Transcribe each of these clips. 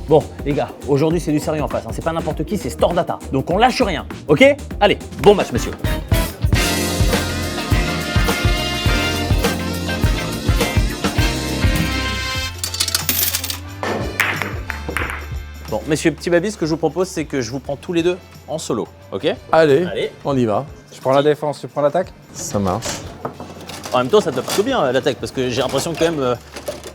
Bon, les gars, aujourd'hui c'est du sérieux en face, hein. C'est pas n'importe qui, c'est Stordata. Donc on lâche rien, ok? Allez, bon match, monsieur. Bon, messieurs, petit baby, ce que je vous propose, c'est que je vous prends tous les deux en solo, ok? Allez, on y va. Je prends la défense, tu prends l'attaque. Ça marche. En même temps, ça te va plutôt bien l'attaque, parce que j'ai l'impression quand même,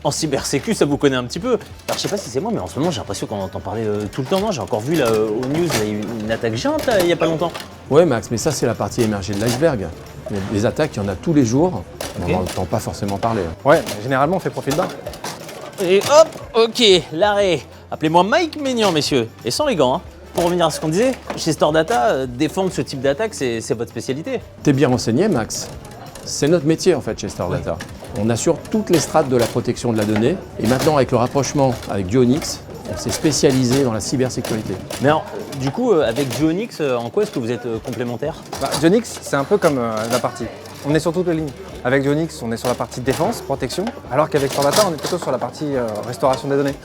en cybersécu, ça vous connaît un petit peu. Alors je sais pas si c'est moi, mais en ce moment, j'ai l'impression qu'on entend parler tout le temps. Non, j'ai encore vu là, aux news, il y a eu une attaque géante là, il y a pas longtemps. Ouais, Max, mais ça, c'est la partie émergée de l'iceberg. Les attaques, il y en a tous les jours. Ok. On n'entend pas forcément parler. Ouais, mais généralement on fait profil bas. Et hop, ok, l'arrêt. Appelez-moi Mike Maignan, messieurs, et sans les gants. Hein. Pour revenir à ce qu'on disait, chez Stordata, défendre ce type d'attaque, c'est votre spécialité. T'es bien renseigné, Max. C'est notre métier, en fait, chez Stordata. On assure toutes les strates de la protection de la donnée. Et maintenant, avec le rapprochement avec Duonix, on s'est spécialisé dans la cybersécurité. Mais alors, du coup, avec Duonix, en quoi est-ce que vous êtes complémentaires? Duonix, c'est un peu comme la partie. On est sur toutes les lignes. Avec Duonix, on est sur la partie défense, protection, alors qu'avec Stordata, on est plutôt sur la partie restauration des données.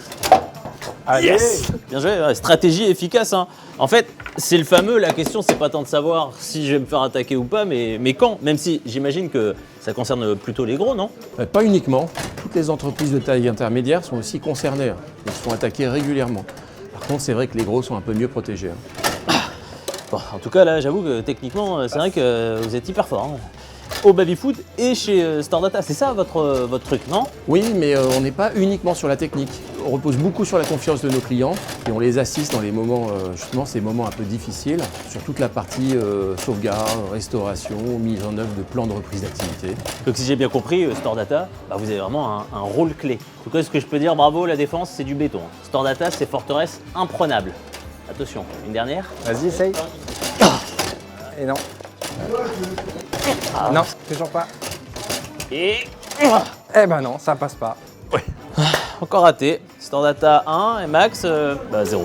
Allez. Yes. Bien joué, ouais, stratégie efficace. Hein. En fait, c'est le fameux, la question, c'est pas tant de savoir si je vais me faire attaquer ou pas, mais quand. Même si j'imagine que ça concerne plutôt les gros, non? Pas uniquement. Toutes les entreprises de taille intermédiaire sont aussi concernées. Ils se font attaquer régulièrement. Par contre, c'est vrai que les gros sont un peu mieux protégés. Bon, en tout cas, là, j'avoue que techniquement, c'est vrai que vous êtes hyper fort. Hein. Au baby-foot et chez Stordata, c'est ça votre truc, non? Oui, mais on n'est pas uniquement sur la technique. On repose beaucoup sur la confiance de nos clients et on les assiste dans les moments, justement, ces moments un peu difficiles, sur toute la partie sauvegarde, restauration, mise en œuvre de plans de reprise d'activité. Donc si j'ai bien compris, Stordata, bah, vous avez vraiment un rôle clé. En tout cas, ce que je peux dire, bravo, la défense, c'est du béton. Stordata, c'est forteresse imprenable. Attention, une dernière. Vas-y, essaye. Et non. Non, toujours pas. Et Eh ben non, ça passe pas. encore raté. Stordata 1 et Max, 0.